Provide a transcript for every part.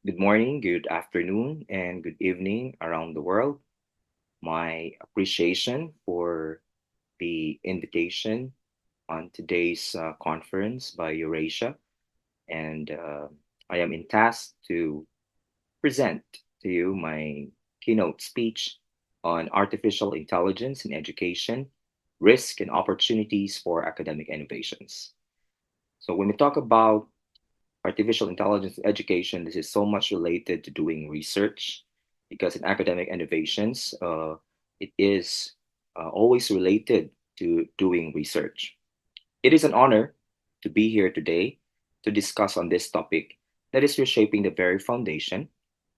Good morning, good afternoon, and good evening around the world. My appreciation for the invitation on today's conference by Eurasia, and I am in task to present to you my keynote speech on artificial intelligence in education, risk and opportunities for academic innovations. So, when we talk about artificial intelligence in education, this is so much related to doing research because in academic innovations, it is always related to doing research. It is an honor to be here today to discuss on this topic that is reshaping the very foundation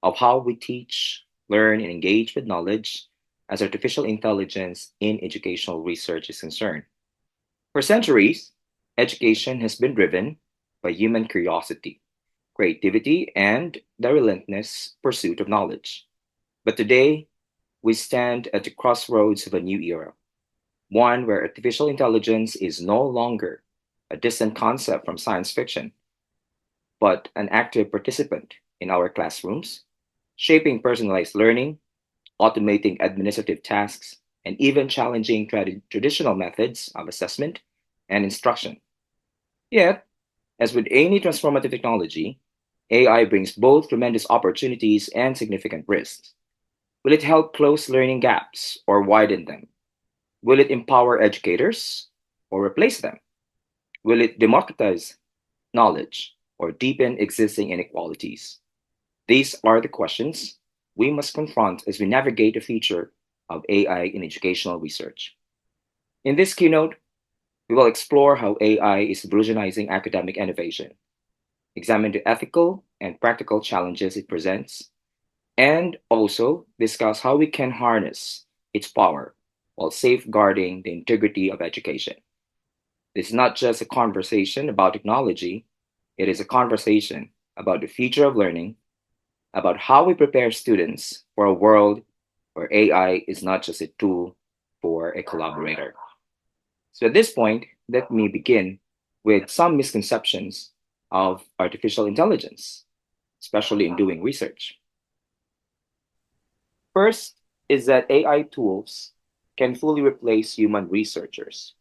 of how we teach, learn, and engage with knowledge as artificial intelligence in educational research is concerned. For centuries, education has been driven by human curiosity, creativity, and the relentless pursuit of knowledge. But today, we stand at the crossroads of a new era, one where artificial intelligence is no longer a distant concept from science fiction, but an active participant in our classrooms, shaping personalized learning, automating administrative tasks, and even challenging traditional methods of assessment and instruction. Yet, as with any transformative technology, AI brings both tremendous opportunities and significant risks. Will it help close learning gaps or widen them? Will it empower educators or replace them? Will it democratize knowledge or deepen existing inequalities? These are the questions we must confront as we navigate the future of AI in educational research. In this keynote, we will explore how AI is revolutionizing academic innovation, examine the ethical and practical challenges it presents, and also discuss how we can harness its power while safeguarding the integrity of education. This is not just a conversation about technology, it is a conversation about the future of learning, about how we prepare students for a world where AI is not just a tool for a collaborator. So at this point, let me begin with some misconceptions of artificial intelligence, especially in doing research. First is that AI tools can fully replace human researchers.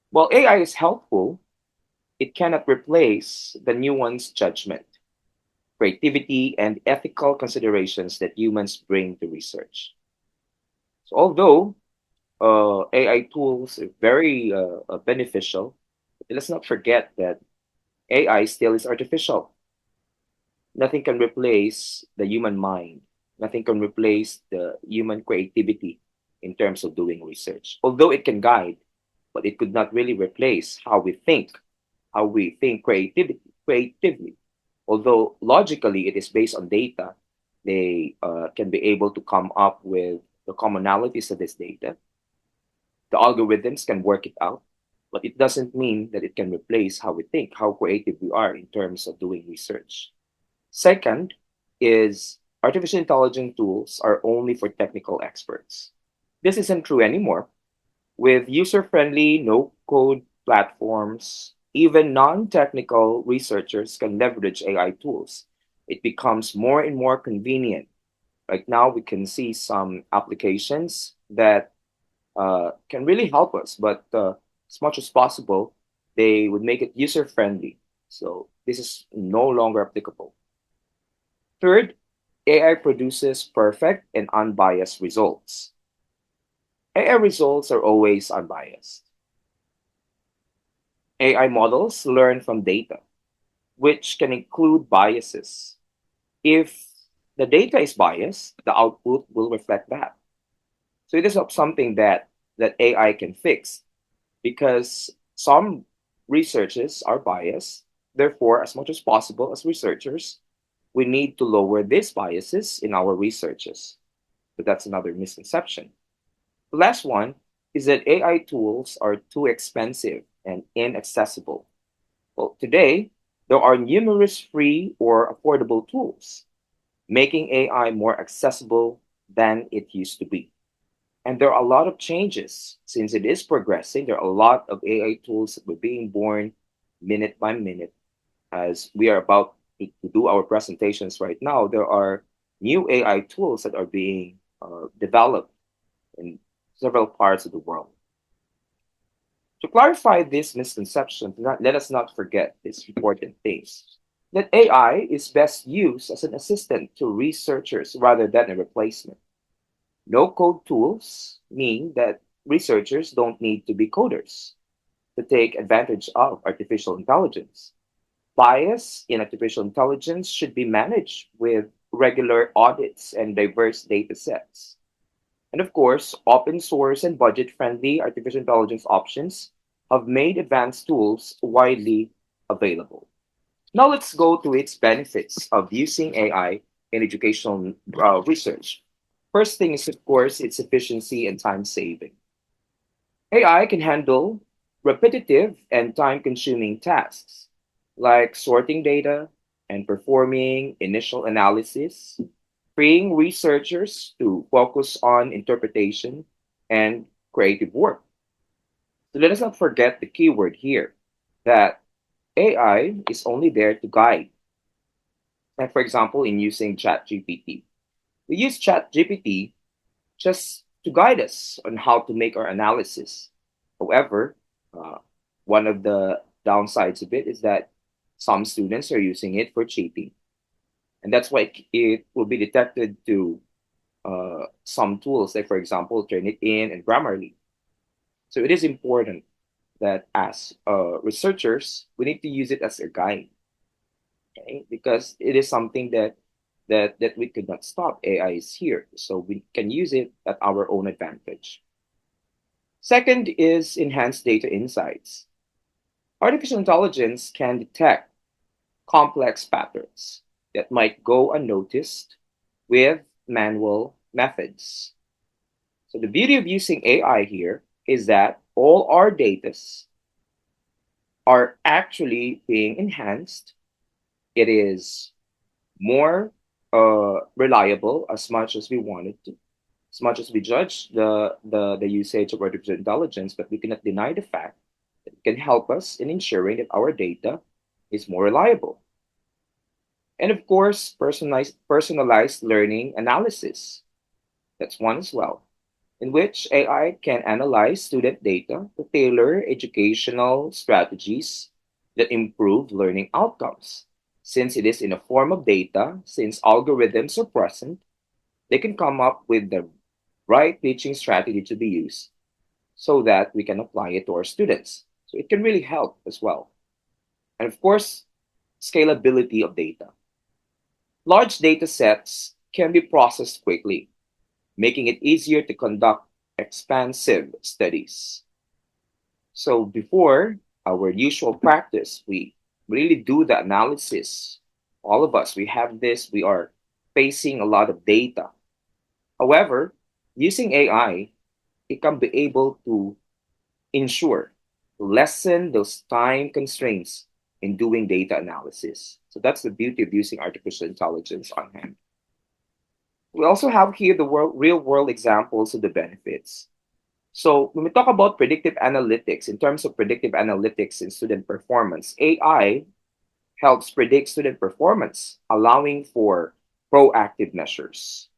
While AI is helpful, it cannot replace the nuanced judgment, creativity, and ethical considerations that humans bring to research. So, although AI tools are very beneficial, let's not forget that AI still is artificial. Nothing can replace the human mind. Nothing can replace the human creativity in terms of doing research. Although it can guide, but it could not really replace how we think creatively. Although logically it is based on data, they can be able to come up with the commonalities of this data. The algorithms can work it out, but it doesn't mean that it can replace how we think, how creative we are in terms of doing research. Second is artificial intelligence tools are only for technical experts. This isn't true anymore. With user friendly, no code platforms, even non technical researchers can leverage AI tools. It becomes more and more convenient. Right now, we can see some applications that can really help us, but as much as possible, they would make it user friendly. So, this is no longer applicable. Third, AI produces perfect and unbiased results. AI results are always unbiased. AI models learn from data, which can include biases. If the data is biased, the output will reflect that. So it is not something that AI can fix because some researches are biased. Therefore, as much as possible as researchers, we need to lower these biases in our researches. But that's another misconception. The last one is that AI tools are too expensive and inaccessible. Well, today, there are numerous free or affordable tools, making AI more accessible than it used to be. And there are a lot of changes since it is progressing. There are a lot of AI tools that were being born minute by minute as we are about to do our presentations right now, there are new AI tools that are being developed in several parts of the world. To clarify this misconception, let us not forget this important things that AI is best used as an assistant to researchers rather than a replacement. No code tools mean that researchers don't need to be coders to take advantage of artificial intelligence. Bias in artificial intelligence should be managed with regular audits and diverse data sets. And of course, open source and budget friendly artificial intelligence options have made advanced tools widely available. Now let's go to its benefits of using AI in educational research. First thing is, of course, its efficiency and time saving. AI can handle repetitive and time consuming tasks like sorting data and performing initial analysis, freeing researchers to focus on interpretation and creative work. So let us not forget the keyword here that AI is only there to guide. Like, for example, in using ChatGPT, we use ChatGPT just to guide us on how to make our analysis. However, uh, one of the downsides of it is that some students are using it for cheating. And that's why it will be detected to some tools, like, for example, Turnitin and Grammarly. So it is important that as researchers, we need to use it as a guide, okay? Because it is something that we could not stop. AI is here, so we can use it at our own advantage. Second is enhanced data insights. Artificial intelligence can detect complex patterns that might go unnoticed with manual methods. So the beauty of using AI here is that all our data are actually being enhanced. It is more reliable as much as we want it to, as much as we judge the usage of artificial intelligence, but we cannot deny the fact that it can help us in ensuring that our data is more reliable. And of course, personalized learning analysis. That's one as well, in which AI can analyze student data to tailor educational strategies that improve learning outcomes. Since it is in a form of data, since algorithms are present, they can come up with the right teaching strategy to be used so that we can apply it to our students. So it can really help as well. And of course, scalability of data. Large data sets can be processed quickly, making it easier to conduct expansive studies. So before our usual practice, we really do the analysis. All of us, we have this, we are facing a lot of data. However, using AI, it can be able to ensure, lessen those time constraints in doing data analysis. So that's the beauty of using artificial intelligence on hand. We also have here the real world examples of the benefits. So when we talk about predictive analytics, in terms of predictive analytics in student performance, AI helps predict student performance, allowing for proactive measures.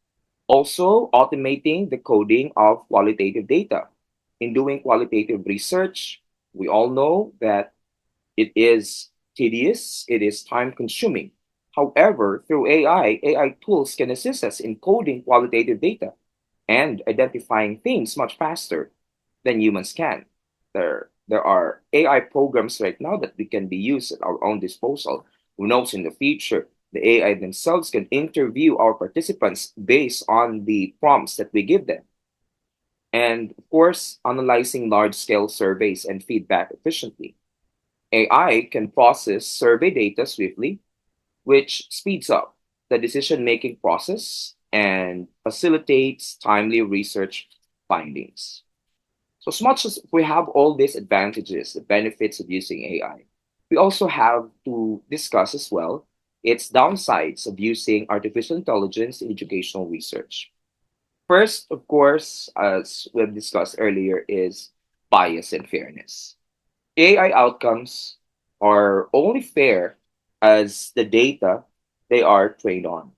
Also, automating the coding of qualitative data. In doing qualitative research, we all know that it is tedious, it is time consuming. However, through AI tools can assist us in coding qualitative data and identifying things much faster than humans can. There are AI programs right now that we can be used at our own disposal. Who knows, in the future, the AI themselves can interview our participants based on the prompts that we give them. And of course, analyzing large scale surveys and feedback efficiently. AI can process survey data swiftly, which speeds up the decision making process and facilitates timely research findings. So, as much as we have all these advantages, the benefits of using AI, we also have to discuss as well its downsides of using artificial intelligence in educational research. First, of course, as we've discussed earlier, is bias and fairness. AI outcomes are only fair as the data they are trained on.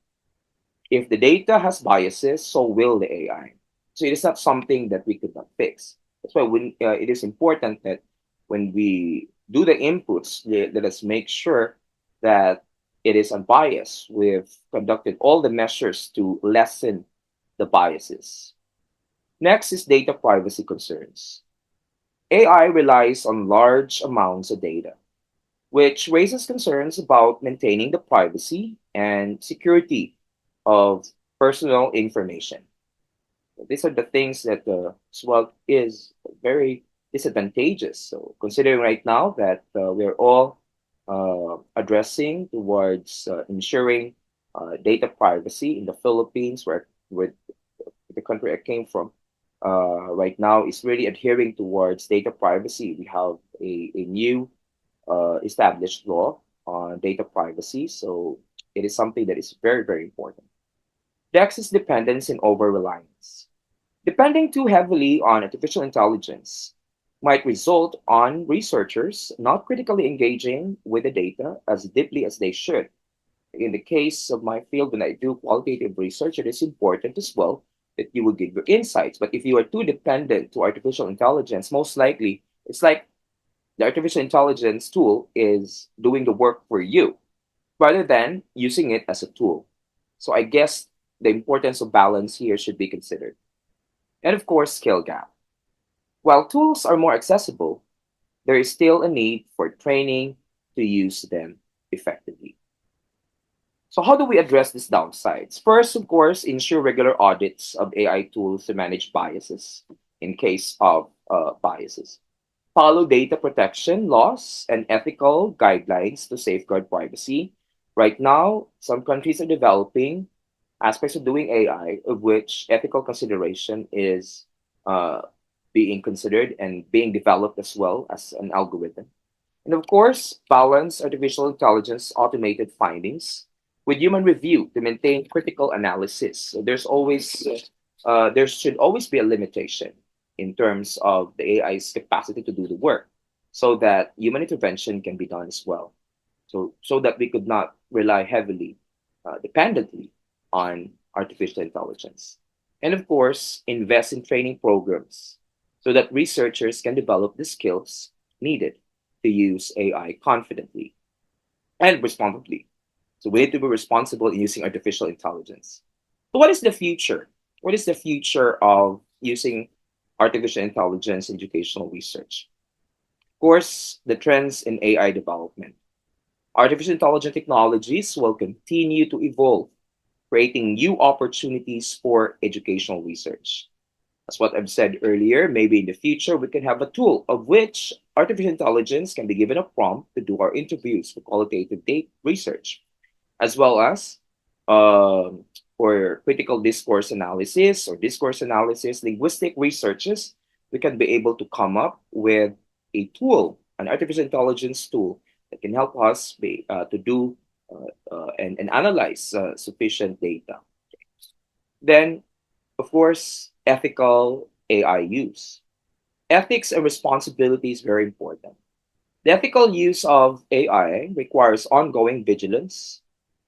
If the data has biases, so will the AI. So it is not something that we could not fix. That's why it is important that when we do the inputs, let us make sure that it is unbiased. We've conducted all the measures to lessen the biases. Next is data privacy concerns. AI relies on large amounts of data, which raises concerns about maintaining the privacy and security of personal information. These are the things that SWOG is very disadvantageous. So, considering right now that we're all addressing towards ensuring data privacy in the Philippines, where the country I came from, right now is really adhering towards data privacy. We have a new established law on data privacy. So it is something that is very, very important. Next is dependence and over reliance. Depending too heavily on artificial intelligence might result on researchers not critically engaging with the data as deeply as they should. In the case of my field, when I do qualitative research, it is important as well that you will give your insights. But if you are too dependent to artificial intelligence, most likely it's like the artificial intelligence tool is doing the work for you rather than using it as a tool. So I guess the importance of balance here should be considered. And of course, skill gap. While tools are more accessible, there is still a need for training to use them effectively. So how do we address these downsides? First, of course, ensure regular audits of AI tools to manage biases in case of biases. Follow data protection laws and ethical guidelines to safeguard privacy. Right now, some countries are developing aspects of doing AI, of which ethical consideration is uh, being considered and being developed as well as an algorithm. And of course, balance artificial intelligence automated findings with human review to maintain critical analysis. So there should always be a limitation in terms of the AI's capacity to do the work, so that human intervention can be done as well. So that we could not rely heavily, dependently on artificial intelligence. And of course, invest in training programs so that researchers can develop the skills needed to use AI confidently and responsibly. So we need to be responsible in using artificial intelligence. So what is the future? What is the future of using artificial intelligence in educational research? Of course, the trends in AI development. Artificial intelligence technologies will continue to evolve, creating new opportunities for educational research. As what I've said earlier, maybe in the future we can have a tool of which artificial intelligence can be given a prompt to do our interviews for qualitative data research, as well as um, for critical discourse analysis or discourse analysis, linguistic researches. We can be able to come up with a tool, an artificial intelligence tool that can help us to do and analyze sufficient data. Then, of course, ethical AI use. Ethics and responsibility is very important. The ethical use of AI requires ongoing vigilance,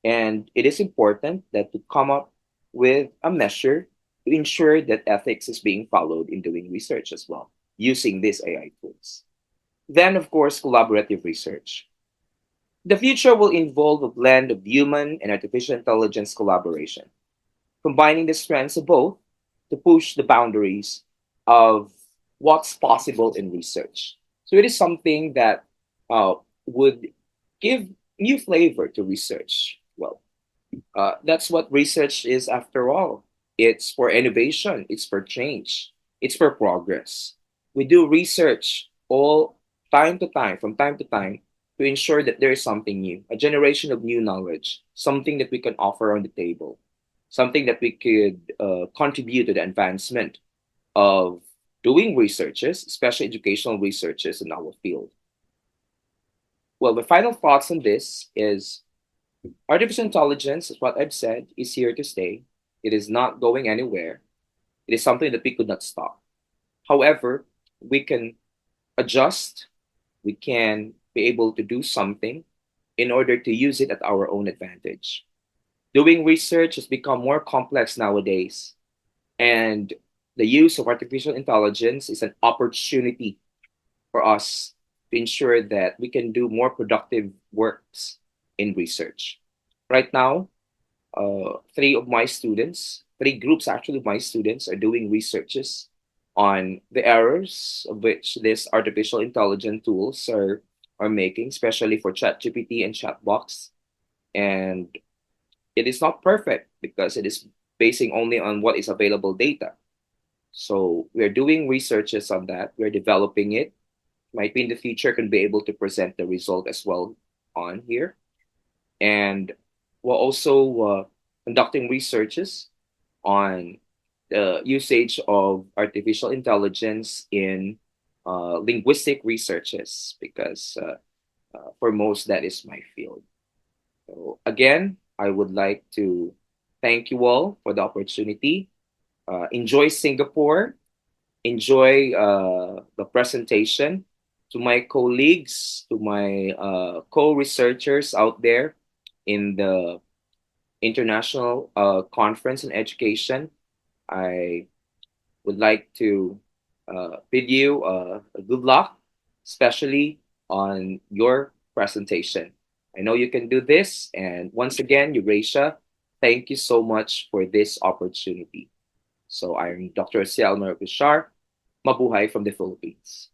and it is important that to come up with a measure to ensure that ethics is being followed in doing research as well, using these AI tools. Then, of course, collaborative research. The future will involve a blend of human and artificial intelligence collaboration, combining the strengths of both to push the boundaries of what's possible in research. So it is something that uh, would give new flavor to research. Well, that's what research is after all. It's for innovation, it's for change, it's for progress. We do research all from time to time, to ensure that there is something new, a generation of new knowledge, something that we can offer on the table, something that we could contribute to the advancement of doing researches, especially educational researches in our field. Well, the final thoughts on this is artificial intelligence, as what I've said, is here to stay. It is not going anywhere. It is something that we could not stop. However, we can adjust, we can be able to do something in order to use it at our own advantage. Doing research has become more complex nowadays, and the use of artificial intelligence is an opportunity for us to ensure that we can do more productive works in research. Right now, three groups actually of my students are doing researches on the errors of which these artificial intelligence tools are making, especially for ChatGPT and Chatbox. And it is not perfect because it is basing only on what is available data. So we're doing researches on that. We're developing it. Might be in the future can be able to present the result as well on here. And we're also conducting researches on the usage of artificial intelligence in linguistic researches because for most that is my field. So again, I would like to thank you all for the opportunity. Enjoy Singapore. Enjoy the presentation. To my colleagues, to my co-researchers out there in the international conference in education, I would like to bid you good luck, especially on your presentation. I know you can do this. And once again, Eurasia, thank you so much for this opportunity. So I'm Dr. Elmer. Mabuhay from the Philippines.